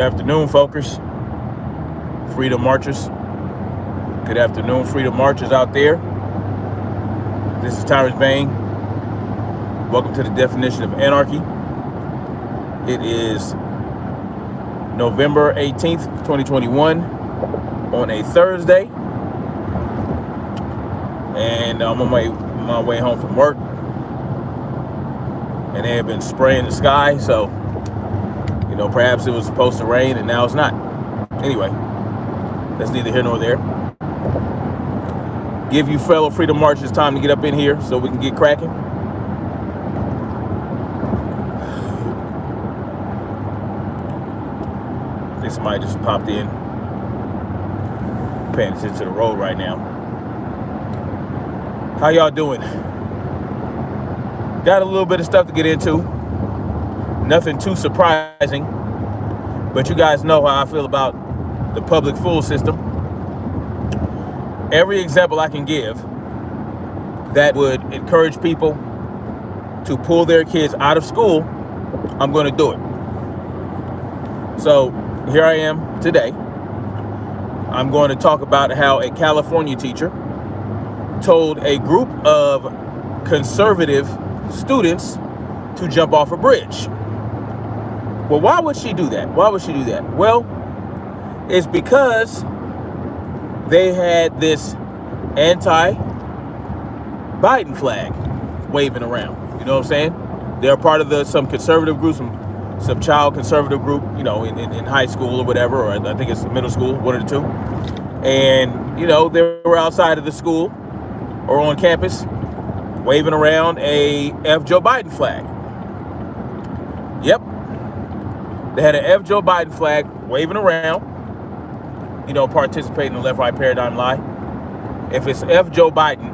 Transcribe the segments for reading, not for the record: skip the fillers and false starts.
afternoon, folkers. Freedom marchers. Good afternoon, freedom marchers out there. This is Tyrus Bain. Welcome to the Definition of Anarchy. It is November 18th, 2021 on a Thursday. And I'm on my way home from work. And they have been spraying the sky, so perhaps it was supposed to rain and now it's not. Anyway, that's neither here nor there. Give you fellow freedom marchers time to get up in here so we can get cracking. I think somebody just popped in, paying attention to the road right now. How y'all doing? Got a little bit of stuff to get into. Nothing too surprising, but you guys know how I feel about the public school system. Every example I can give that would encourage people to pull their kids out of school, I'm going to do it. So here I am today. I'm going to talk about how a California teacher told a group of conservative students to jump off a bridge. Well, why would she do that? Well, it's because they had this anti-Biden flag waving around. You know what I'm saying? They're part of some conservative group, some child conservative group, in high school or whatever, or I think it's middle school, one of the two. And, they were outside of the school or on campus waving around a F. Joe Biden flag. Yep. They had an F. Joe Biden flag waving around, participating in the left-right paradigm lie. If it's F. Joe Biden,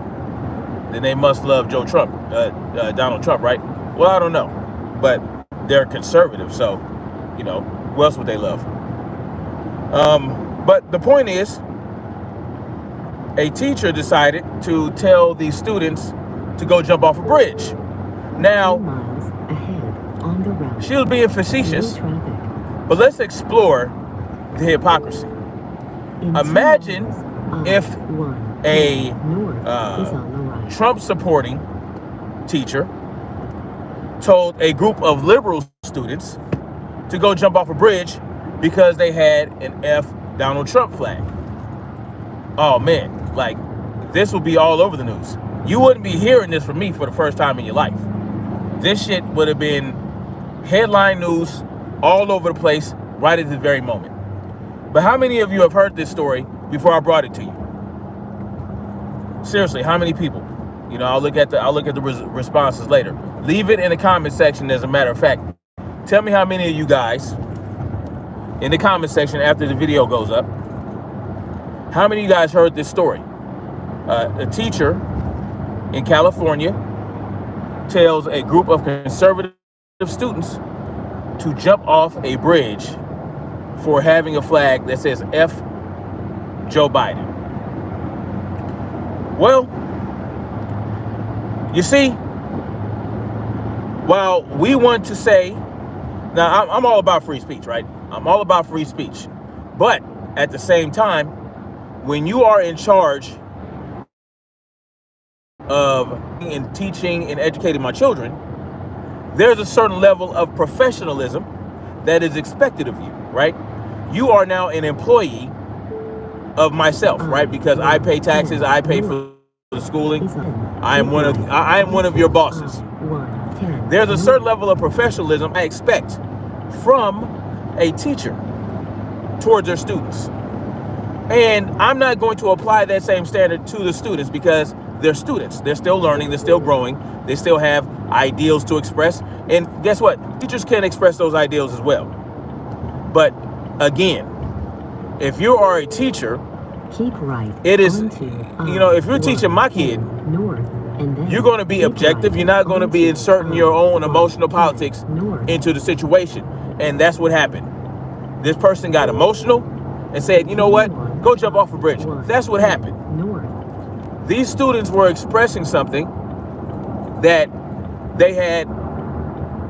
then they must love Donald Trump, right? Well, I don't know. But they're conservative, so, who else would they love? But the point is, a teacher decided to tell these students to go jump off a bridge. Now, she was being facetious, but let's explore the hypocrisy. Imagine if a Trump-supporting teacher told a group of liberal students to go jump off a bridge because they had an F. Donald Trump flag. Oh man, this will be all over the news. You wouldn't be hearing this from me for the first time in your life. This shit would have been headline news all over the place right at this very moment. But how many of you have heard this story before I brought it to you? Seriously, how many people? I'll look at the responses later. Leave it in the comment section. As a matter of fact, tell me how many of you guys in the comment section after the video goes up. How many of you guys heard this story? A teacher in California tells a group of conservative students to jump off a bridge for having a flag that says F. Joe Biden. Well, you see, while we want to say, now I'm all about free speech, right? I'm all about free speech. But at the same time, when you are in charge of teaching and educating my children, there's a certain level of professionalism that is expected of you, right? You are now an employee of myself, right? Because I pay taxes, I pay for the schooling. I am one of your bosses. There's a certain level of professionalism I expect from a teacher towards their students. And I'm not going to apply that same standard to the students because they're students. They're still learning, they're still growing, they still have ideals to express. And guess what? Teachers can express those ideals as well. But again, if you are a teacher, keep right. It is, if you're teaching my kid, you're going to be objective. You're not going to be inserting your own emotional politics into the situation. And that's what happened. This person got emotional and said, you know what? Go jump off a bridge. That's what happened. These students were expressing something that they had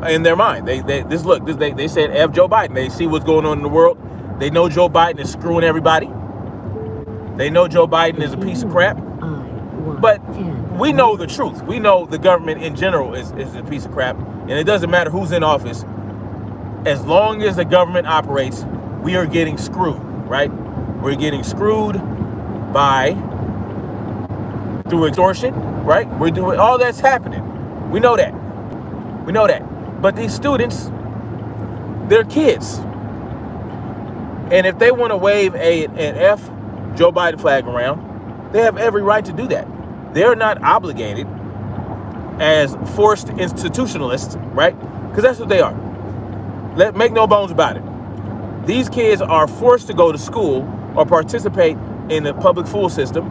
in their mind. They said F Joe Biden. They see what's going on in the world. They know Joe Biden is screwing everybody. They know Joe Biden is a piece of crap. But we know the truth. We know the government in general is a piece of crap. And it doesn't matter who's in office. As long as the government operates, we are getting screwed, right? We're getting screwed through extortion, right? We're doing all that's happening. We know that. We know that. But these students, they're kids. And if they want to wave an F Joe Biden flag around, they have every right to do that. They're not obligated as forced institutionalists, right? Because that's what they are. Make no bones about it. These kids are forced to go to school or participate in the public school system,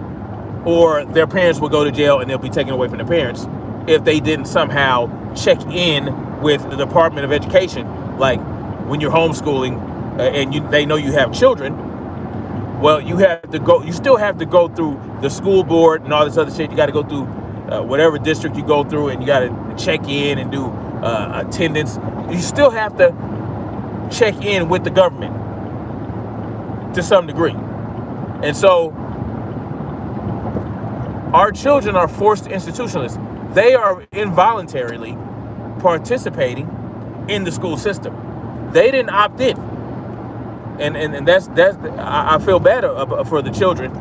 or their parents will go to jail and they'll be taken away from their parents if they didn't somehow check in with the Department of Education. Like when you're homeschooling and they know you have children, well, you still have to go through the school board and all this other shit. You got to go through whatever district you go through, and you got to check in and do attendance. You still have to check in with the government to some degree. And so our children are forced institutionalists. They are involuntarily participating in the school system. They didn't opt in. And that's I feel bad for the children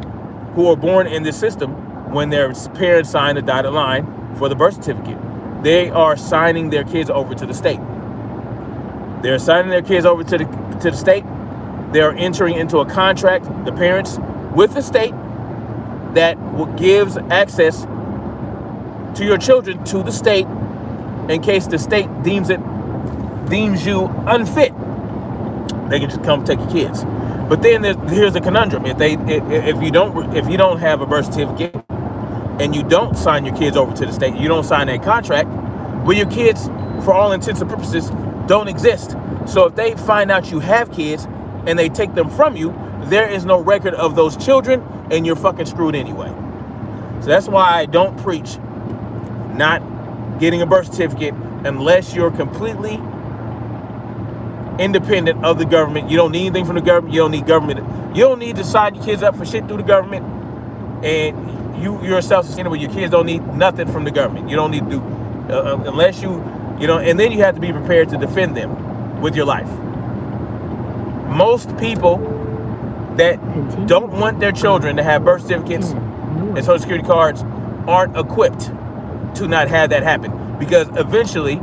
who are born in this system when their parents sign a dotted line for the birth certificate. They are signing their kids over to the state. They're signing their kids over to the state. They're entering into a contract, the parents, with the state that gives access to your children to the state in case the state deems you unfit. They can just come take your kids. But then here's a conundrum: if you don't have a birth certificate and you don't sign your kids over to the state, you don't sign that contract, well, your kids, for all intents and purposes, don't exist. So if they find out you have kids and they take them from you, there is no record of those children, and you're fucking screwed anyway. So that's why I don't preach not getting a birth certificate unless you're completely independent of the government. You don't need anything from the government. You don't need government. You don't need to sign your kids up for shit through the government. And you're self-sustainable. Your kids don't need nothing from the government. You don't need to do unless and then you have to be prepared to defend them with your life. Most people that don't want their children to have birth certificates and social security cards aren't equipped to not have that happen, because eventually,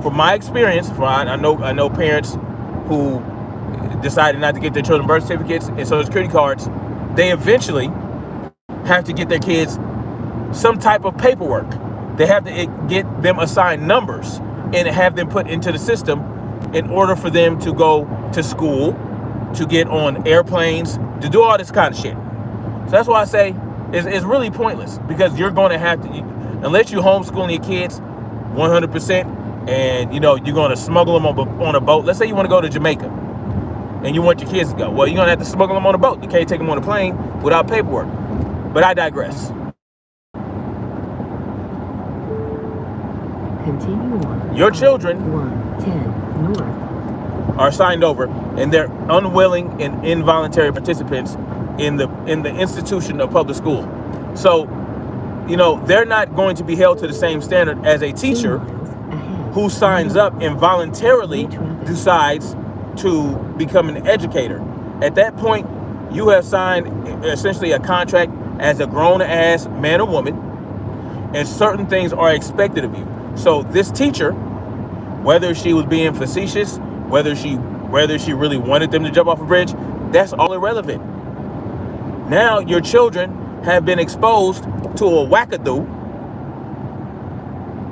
from my experience, I know parents who decided not to get their children birth certificates and social security cards. They eventually have to get their kids some type of paperwork. They have to get them assigned numbers and have them put into the system in order for them to go to school, to get on airplanes, to do all this kind of shit. So that's why I say it's really pointless, because you're going to have to, unless you homeschooling your kids 100%, and you're going to smuggle them on a boat. Let's say you want to go to Jamaica and you want your kids to go. Well, you're going to have to smuggle them on a boat. You can't take them on a plane without paperwork. But I digress. Continue on. Your children 110 north are signed over, and they're unwilling and involuntary participants in the institution of public school. So, they're not going to be held to the same standard as a teacher who signs up and voluntarily decides to become an educator. At that point, you have signed essentially a contract as a grown-ass man or woman, and certain things are expected of you. So this teacher, whether she was being facetious, whether she really wanted them to jump off a bridge, that's all irrelevant. Now your children have been exposed to a wackadoo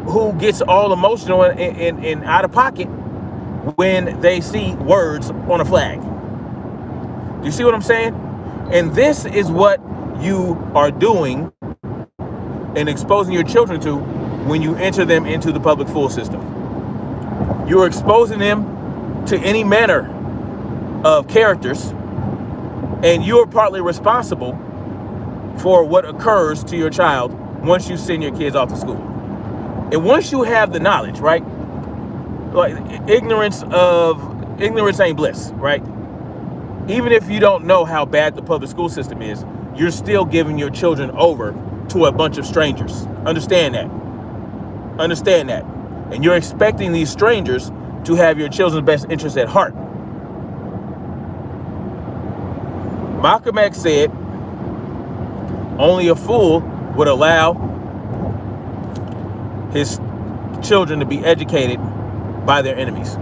who gets all emotional and out of pocket when they see words on a flag. Do you see what I'm saying? And this is what you are doing and exposing your children to when you enter them into the public school system. You're exposing them to any manner of characters, and you're partly responsible for what occurs to your child once you send your kids off to school. And once you have the knowledge, right? like ignorance ain't bliss, right? Even if you don't know how bad the public school system is, you're still giving your children over to a bunch of strangers. Understand that. Understand that. And you're expecting these strangers to have your children's best interests at heart. Malcolm X said, only a fool would allow his children to be educated by their enemies.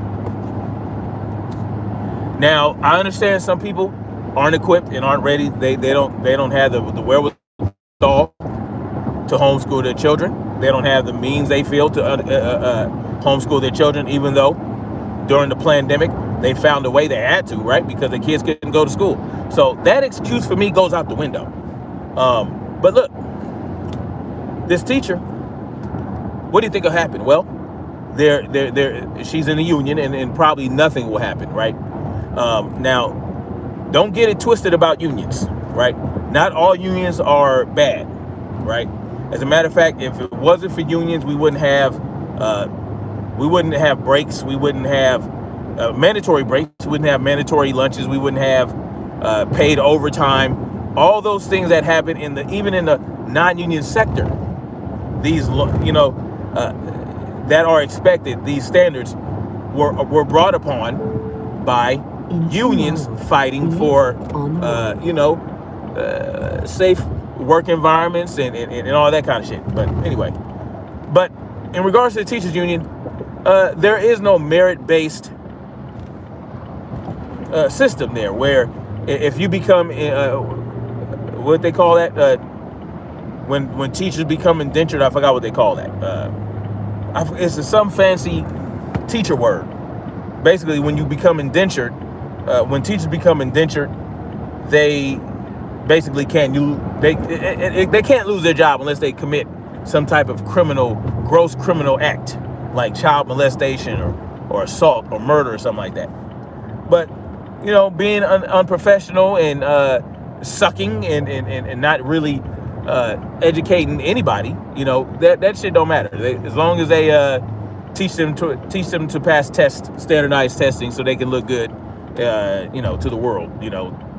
Now, I understand some people aren't equipped and aren't ready. They don't have the wherewithal to homeschool their children. They don't have the means, they feel, to homeschool their children, even though during the pandemic they found a way. They had to, right? Because the kids couldn't go to school. So that excuse for me goes out the window. But look, this teacher, what do you think will happen? Well, she's in the union, and probably nothing will happen, right? Now, don't get it twisted about unions, right? Not all unions are bad, right? As a matter of fact, if it wasn't for unions, we wouldn't have breaks. We wouldn't have mandatory breaks. We wouldn't have mandatory lunches. We wouldn't have paid overtime. All those things that happen even in the non-union sector, these that are expected. These standards were brought upon by unions fighting for safe work environments and all that kind of shit. But anyway, but in regards to the teachers union, there is no merit-based system there, where if you become what they call that, when teachers become indentured, I forgot what they call that. It's some fancy teacher word. Basically, when you become indentured, when teachers become indentured, they basically can't lose their job unless they commit some type of gross criminal act, like child molestation or assault or murder or something like that. But being unprofessional and sucking and not really educating anybody, that shit don't matter. As long as they teach them to pass standardized testing, so they can look good, to the world,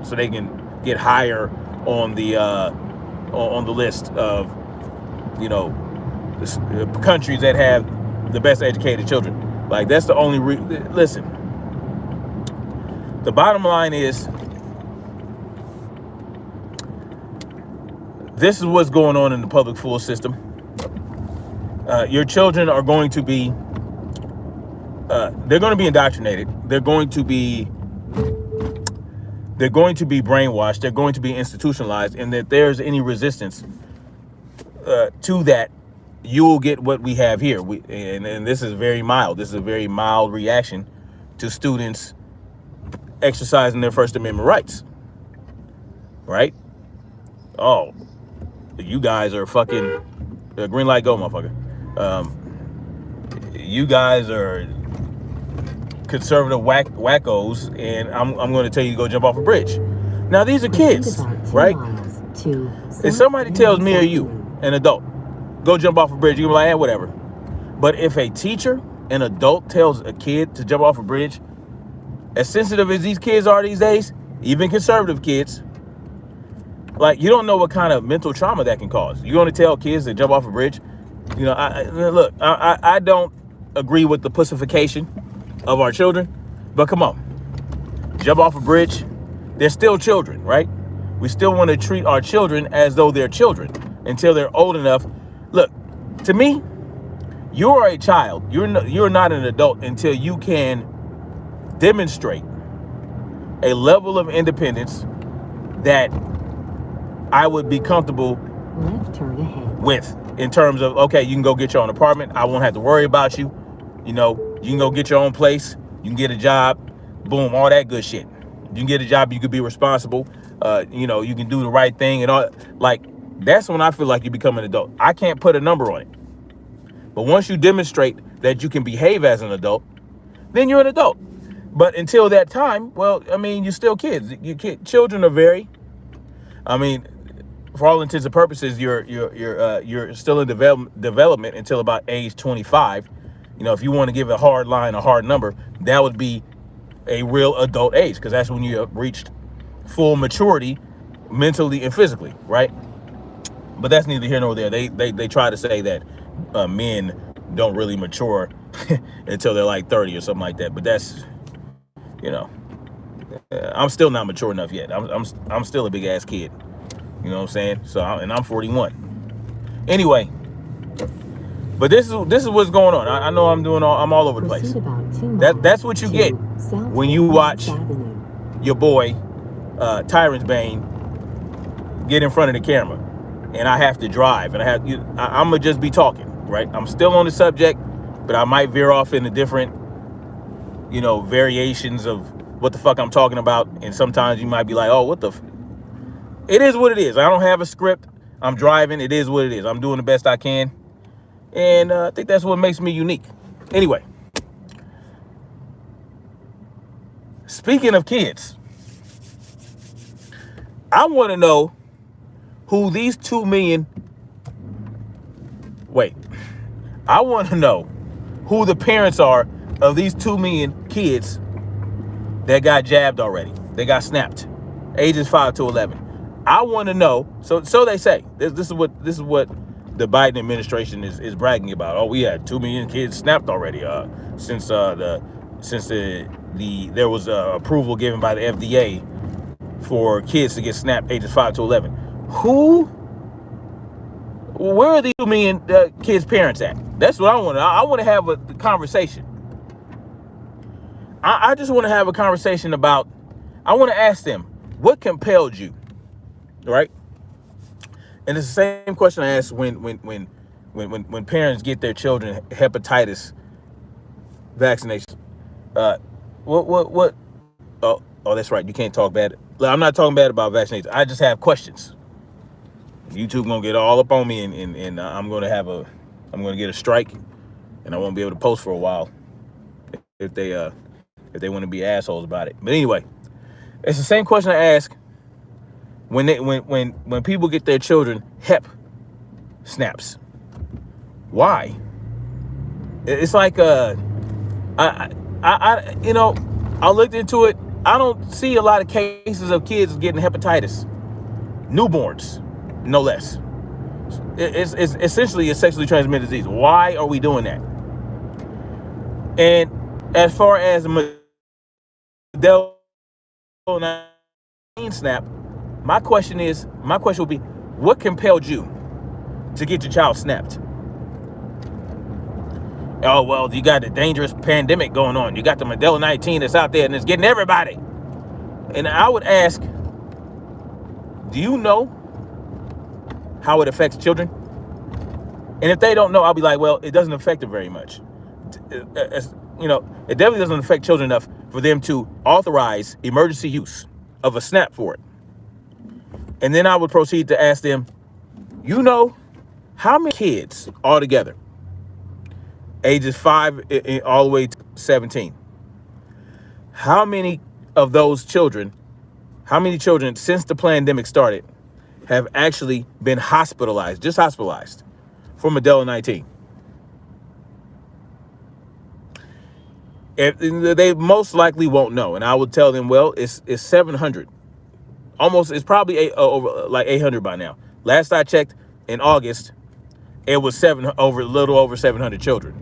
so they can get higher on the list of the countries that have the best educated children. Like, that's the only listen. The bottom line is, this is what's going on in the public school system. Your children are going to be, they're going to be indoctrinated. They're going to be brainwashed. They're going to be institutionalized. And that there's any resistance to that, you will get what we have here. And this is very mild. This is a very mild reaction to students exercising their First Amendment rights. Right? Oh, you guys are fucking green light, go, motherfucker. You guys are conservative wackos, and I'm going to tell you to go jump off a bridge. Now, these are kids, right? If somebody tells me or you, an adult, go jump off a bridge, you're like, whatever. But if a teacher, an adult, tells a kid to jump off a bridge, as sensitive as these kids are these days, even conservative kids, like, you don't know what kind of mental trauma that can cause. You're going to tell kids to jump off a bridge? I don't agree with the pussification of our children, but come on, jump off a bridge. They're still children, right? We still want to treat our children as though they're children until they're old enough. Look, to me, you are a child. You're not an adult until you can demonstrate a level of independence that I would be comfortable with, in terms of, okay, you can go get your own apartment. I won't have to worry about you. You can go get your own place. You can get a job. Boom, all that good shit. You can get a job. You could be responsible. You can do the right thing and all. Like, that's when I feel like you become an adult. I can't put a number on it. But once you demonstrate that you can behave as an adult, then you're an adult. But until that time, well, you're still kids. Children are very, for all intents and purposes, you're still in development until about age 25. if you want to give a hard line, a hard number, that would be a real adult age, because that's when you have reached full maturity mentally and physically, right? But that's neither here nor there. They try to say that men don't really mature until they're like 30 or something like that. But that's, I'm still not mature enough yet. I'm still a big ass kid. You know what I'm saying? So, and I'm 41. Anyway, but this is what's going on. I know I'm all over the place. That's what you get when you watch your boy Tyrants Bane get in front of the camera, and I have to drive, and I'm gonna just be talking, right? I'm still on the subject, but I might veer off into different, variations of what the fuck I'm talking about, and sometimes you might be like, oh, what the it is what it is. I don't have a script. I'm driving. It is what it is. I'm doing the best I can, and I think that's what makes me unique. Anyway, speaking of kids, I want to know who these 2 million, I want to know who the parents are of these 2 million kids that got jabbed already. They got snapped, ages 5 to 11. I want to know, so they say, this is what the Biden administration is bragging about. Oh, we had 2 million kids snapped already since there was approval given by the FDA for kids to get snapped ages 5 to 11. Where are these 2 million kids' parents at? That's what I want. I want to have a conversation. I just want to have a conversation about, I want to ask them, what compelled you, right? And it's the same question I ask when parents get their children hepatitis vaccination. What? Oh, that's right. You can't talk bad. I'm not talking bad about vaccinations. I just have questions. YouTube gonna get all up on me, and I'm gonna get a strike, and I won't be able to post for a while if they want to be assholes about it. But anyway, it's the same question I ask when people get their children hep snaps. Why? It's like I looked into it. I don't see a lot of cases of kids getting hepatitis, newborns, no less. It's essentially a sexually transmitted disease. Why are we doing that? And as far as Modelo 19 snap, my question would be, what compelled you to get your child snapped? Oh, well, you got a dangerous pandemic going on. You got the Modelo 19 that's out there and it's getting everybody. And I would ask, do you know how it affects children? And if they don't know, I'll be like, well, it doesn't affect them very much. It definitely doesn't affect children enough for them to authorize emergency use of a snap for it. And then I would proceed to ask them, how many kids altogether, ages 5 all the way to 17, how many of those children, since the pandemic started, have actually been hospitalized for Modelo 19? They most likely won't know, and I would tell them, well, it's 700. It's probably over like 800 by now. Last I checked in August, it was a little over 700 children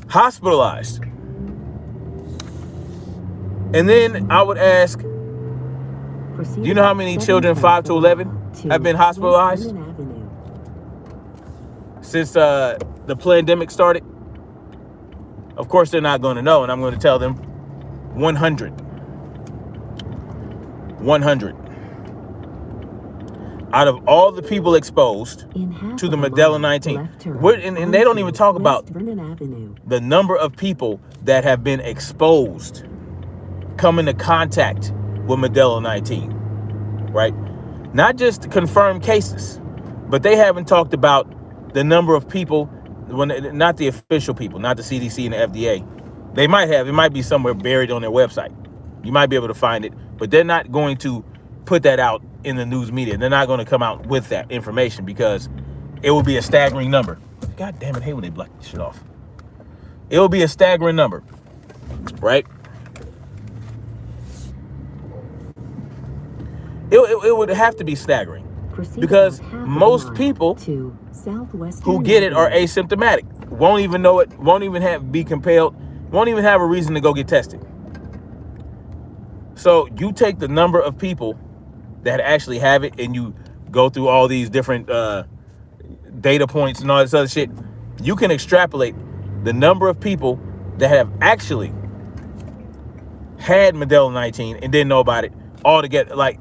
hospitalized. And then I would ask, do you know how many children 5 to 11 have been hospitalized since the pandemic started? Of course, they're not going to know, and I'm going to tell them 100. 100. Out of all the people exposed to the Modelo 19, and they don't even talk about the number of people that have been exposed, come into contact with Modelo 19, right? Not just confirmed cases, but they haven't talked about the number of people, not the official people, not the CDC and the FDA. They might have, it might be somewhere buried on their website. You might be able to find it, but they're not going to put that out in the news media. They're not going to come out with that information because it will be a staggering number. God damn it, I hate when they block this shit off. It will be a staggering number, right? It would have to be staggering. Proceed Because about half of a most mile people to Southwestern who get it are Avenue. asymptomatic. Won't even know it, won't even be compelled, won't even have a reason to go get tested. So you take the number of people that actually have it and you go through all these different data points and all this other shit, you can extrapolate the number of people that have actually had Modelo 19 and didn't know about it all together. Like,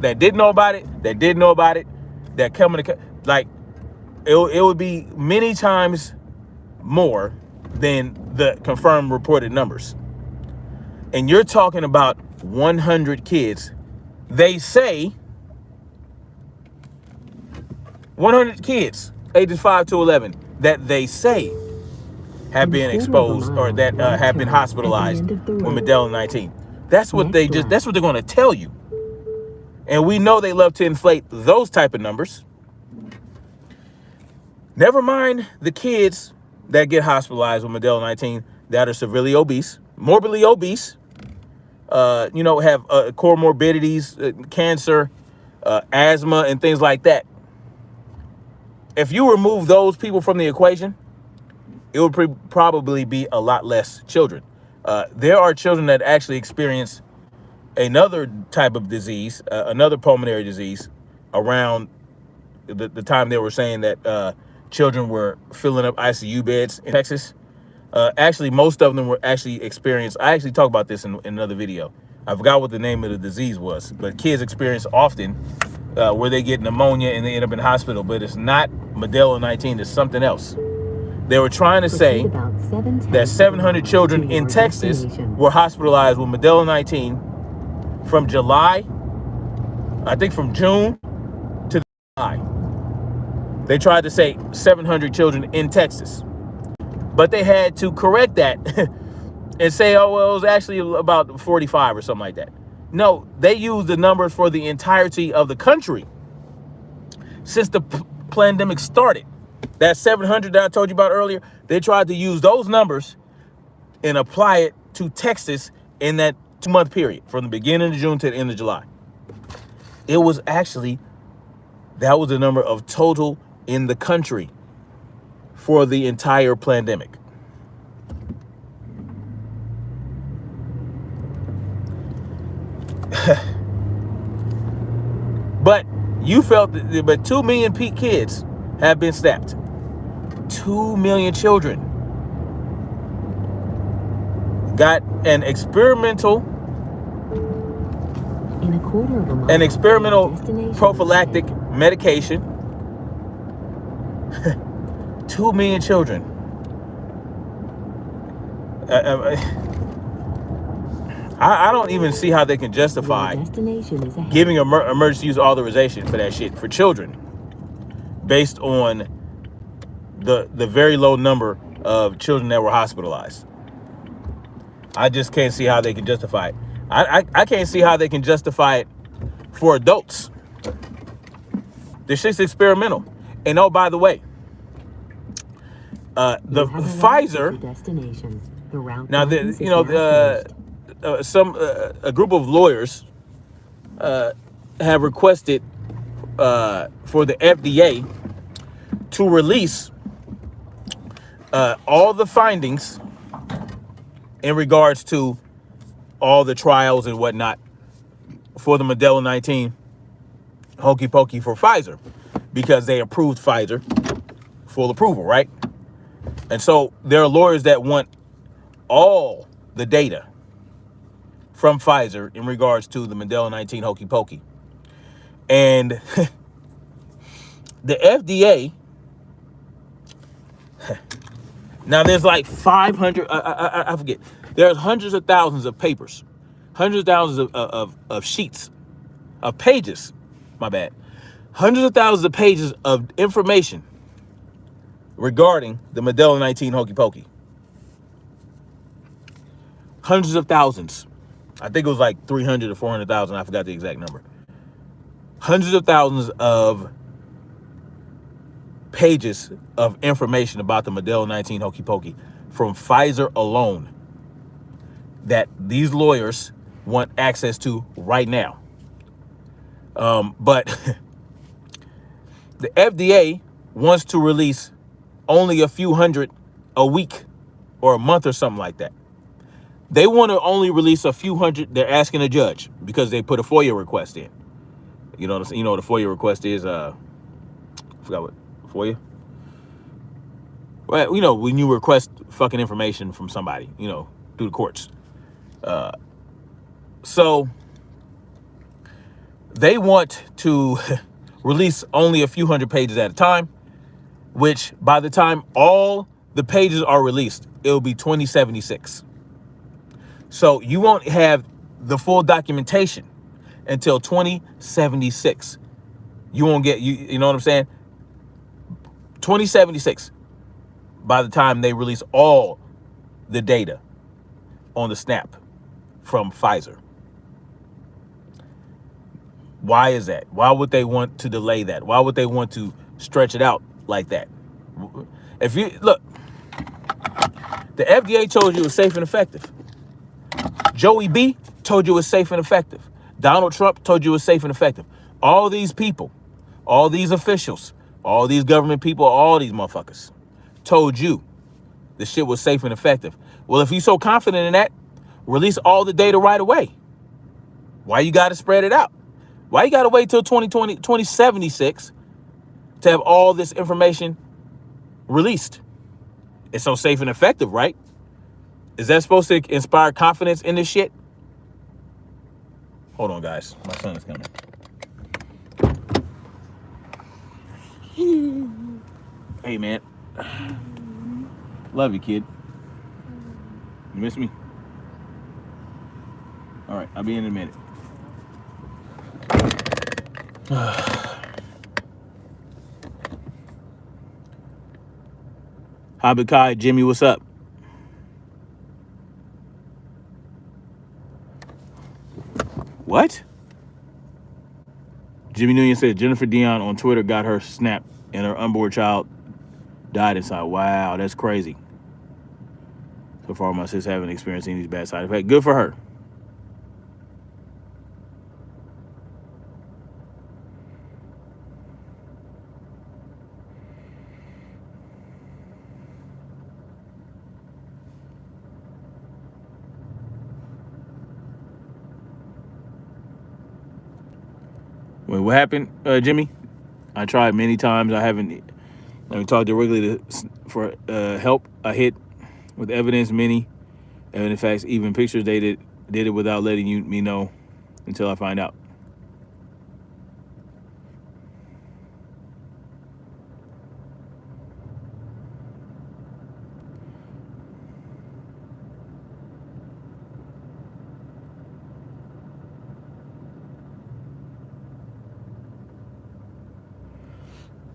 that didn't know about it, that did know about it, that coming to, like, it would be many times more than the confirmed reported numbers. And you're talking about 100 kids. They say 100 kids, ages 5 to 11, that they say have been exposed or that have been hospitalized with Modelo 19. That's what that's what they're going to tell you. And we know they love to inflate those type of numbers. Never mind the kids that get hospitalized with Modelo 19 that are severely obese, morbidly obese, have comorbidities, cancer, asthma, and things like that. If you remove those people from the equation, it would probably be a lot less children. There are children that actually experience another type of disease, another pulmonary disease, around the time they were saying that children were filling up ICU beds in Texas. Actually, most of them were actually experienced. I actually talked about this in another video. I forgot what the name of the disease was, but kids experience often where they get pneumonia and they end up in the hospital, but it's not Modelo 19, it's something else. They were trying to say that 700 children in Texas were hospitalized with Modelo 19 from July, I think from June to July. They tried to say 700 children in Texas, but they had to correct that and say, oh, well, it was actually about 45 or something like that. No, they used the numbers for the entirety of the country since the pandemic started. That 700 that I told you about earlier, they tried to use those numbers and apply it to Texas in that 2-month period from the beginning of June to the end of July. It was actually, that was the number of total in the country for the entire pandemic. But you felt that, but 2 million kids have been snapped. 2 million children got an experimental prophylactic medication. 2 million children. I don't even see how they can justify giving emergency use authorization for that shit for children based on the very low number of children that were hospitalized. I just can't see how they can justify it. I can't see how they can justify it for adults. This shit's experimental. And oh, by the way, the Pfizer. Now, a group of lawyers have requested for the FDA to release all the findings in regards to all the trials and whatnot for the Modelo 19 hokey pokey for Pfizer, because they approved Pfizer full approval, right? And so there are lawyers that want all the data from Pfizer in regards to the Modelo 19 hokey pokey. And the FDA, now there's like 500, I forget, there's hundreds of thousands of papers, hundreds of thousands of sheets, of pages, my bad, hundreds of thousands of pages of information regarding the Modelo 19 hokey pokey. Hundreds of thousands. I think it was like 300 or 400,000. I forgot the exact number. Hundreds of thousands of pages of information about the Modelo 19 Hokey Pokey from Pfizer alone that these lawyers want access to right now. But the FDA wants to release only a few hundred a week or a month or something like that. They want to only release a few hundred. They're asking a judge because they put a FOIA request in. You know what the FOIA request is? I forgot what FOIA. Well, when you request fucking information from somebody, through the courts. So they want to release only a few hundred pages at a time, which by the time all the pages are released, it'll be 2076. So you won't have the full documentation until 2076. You won't get, you know what I'm saying? 2076, by the time they release all the data on the snap from Pfizer. Why is that? Why would they want to delay that? Why would they want to stretch it out like that? If you look, the FDA told you it was safe and effective. Joey B told you it was safe and effective. Donald Trump told you it was safe and effective. All these people, all these officials, all these government people, all these motherfuckers told you the shit was safe and effective. Well, if you're so confident in that, release all the data right away. Why you got to spread it out? Why you got to wait till 2076 to have all this information released? It's so safe and effective, right? Is that supposed to inspire confidence in this shit? Hold on, guys. My son is coming. Hey, man. Love you, kid. You miss me? All right, I'll be in a minute. Habakai, Jimmy, what's up? What? Jimmy Nguyen said Jennifer Dion on Twitter got her snap and her unborn child died inside. Wow, that's crazy. So far, my sis haven't experienced any of these bad side effects. Good for her. Wait, what happened, Jimmy? I tried many times. I haven't. Let me talk to Wrigley for help. I hit with evidence, many evidence, facts, even pictures. They did it without letting me know until I find out.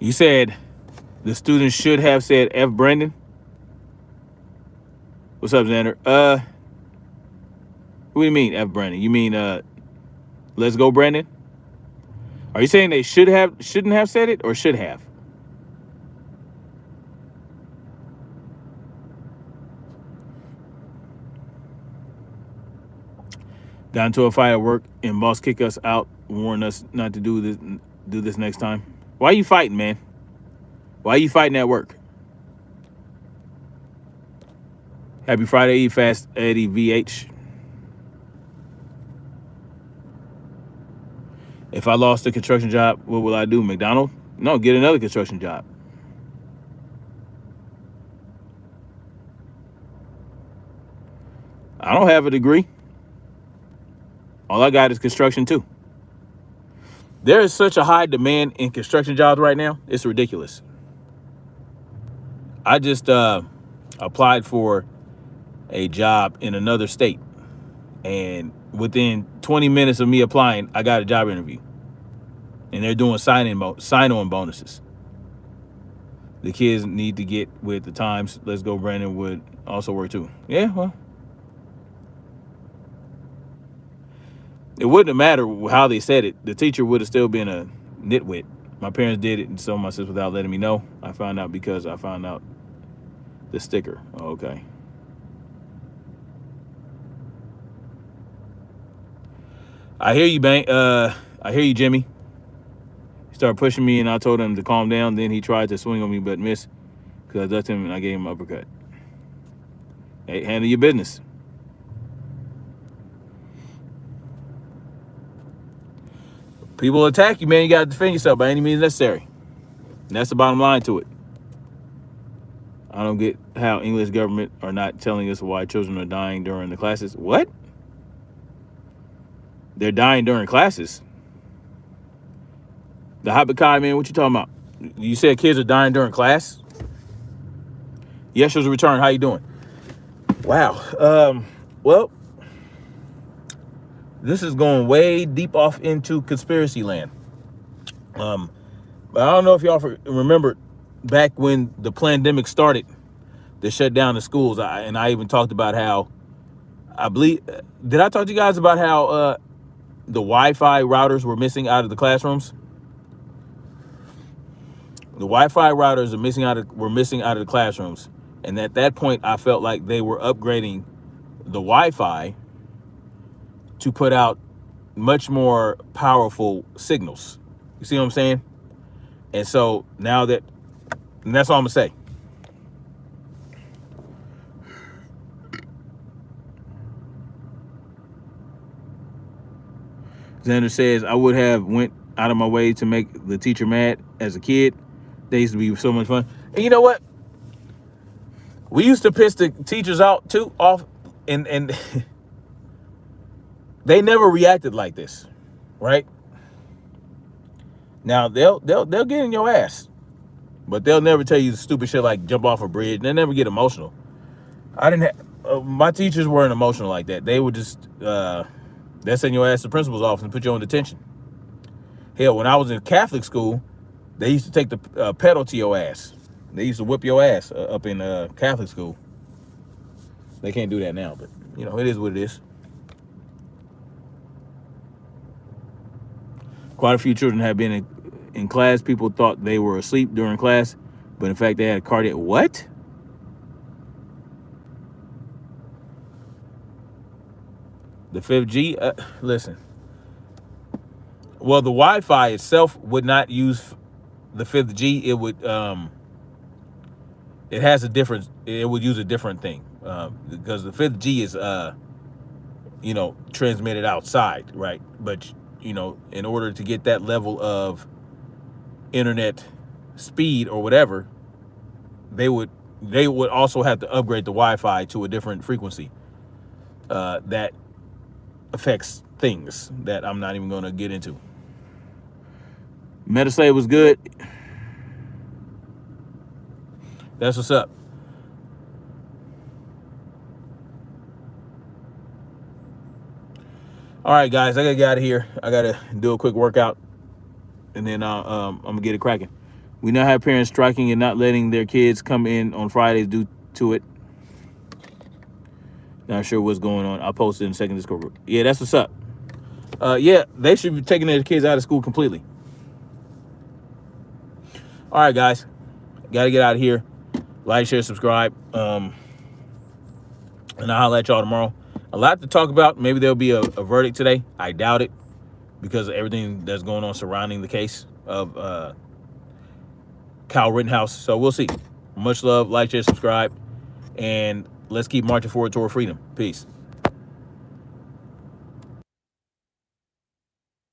You said the students should have said F. Brendan. What's up, Xander? What do you mean, F. Brendan? You mean let's go, Brendan? Are you saying they shouldn't have said it or should have? Got into a fight at work and boss kicked us out, warned us not to do this next time. Why are you fighting, man? Why are you fighting at work? Happy Friday, eat fast, Eddie VH. If I lost a construction job, what will I do? McDonald? No, get another construction job. I don't have a degree. All I got is construction too. There is such a high demand in construction jobs right now. It's ridiculous. I just applied for a job in another state. And within 20 minutes of me applying, I got a job interview. And they're doing sign-on bonuses. The kids need to get with the times. Let's go, Brandon would also work too. Yeah, well. It wouldn't have mattered how they said it. The teacher would have still been a nitwit. My parents did it, and so my sister without letting me know. I found out because I found out the sticker. Oh, okay. I hear you, I hear you, Jimmy. He started pushing me, and I told him to calm down. Then he tried to swing on me, but missed because I ducked him and I gave him an uppercut. Hey, handle your business. People attack you, man. You got to defend yourself by any means necessary. And that's the bottom line to it. I don't get how English government are not telling us why children are dying during the classes. What? They're dying during classes? The Habakai, man, what you talking about? You said kids are dying during class? Yeshua's return. How you doing? Wow. Well, this is going way deep off into conspiracy land. But I don't know if y'all remember back when the pandemic started, they shut down the schools. I even talked about how, I believe, did I talk to you guys about how the Wi-Fi routers were missing out of the classrooms? The Wi-Fi routers were missing out of the classrooms. And at that point, I felt like they were upgrading the Wi-Fi to put out much more powerful signals. You see what I'm saying? And so now and that's all I'm gonna say. Xander says, I would have went out of my way to make the teacher mad as a kid. They used to be so much fun. And you know what? We used to piss the teachers out too off, and they never reacted like this, right? Now they'll get in your ass, but they'll never tell you stupid shit like jump off a bridge. They never get emotional. My teachers weren't emotional like that. They would just they'll send your ass to the principal's office and put you on detention. Hell, when I was in Catholic school, they used to take the pedal to your ass. They used to whip your ass up in Catholic school. They can't do that now, but you know, it is what it is. Quite a few children have been in class. People thought they were asleep during class, but in fact they had a cardiac. What? The 5G? Listen. Well, the Wi-Fi itself would not use the 5th G. It would it has a different, it would use a different thing, because the 5th G is you know, transmitted outside, right? But you know, in order to get that level of internet speed or whatever, they would also have to upgrade the Wi-Fi to a different frequency that affects things that I'm not even going to get into. Metaslave was good. That's what's up. All right, guys, I gotta get out of here. I gotta do a quick workout, and then I'm gonna get it cracking. We now have parents striking and not letting their kids come in on Fridays due to it. Not sure what's going on. I'll post it in the second Discord group. Yeah, that's what's up. Yeah, they should be taking their kids out of school completely. All right, guys, gotta get out of here. Like, share, subscribe, and I'll holler at y'all tomorrow. A lot to talk about. Maybe there'll be a verdict today. I doubt it, because of everything that's going on surrounding the case of Kyle Rittenhouse. So we'll see. Much love. Like, share, subscribe, and let's keep marching forward toward freedom. Peace.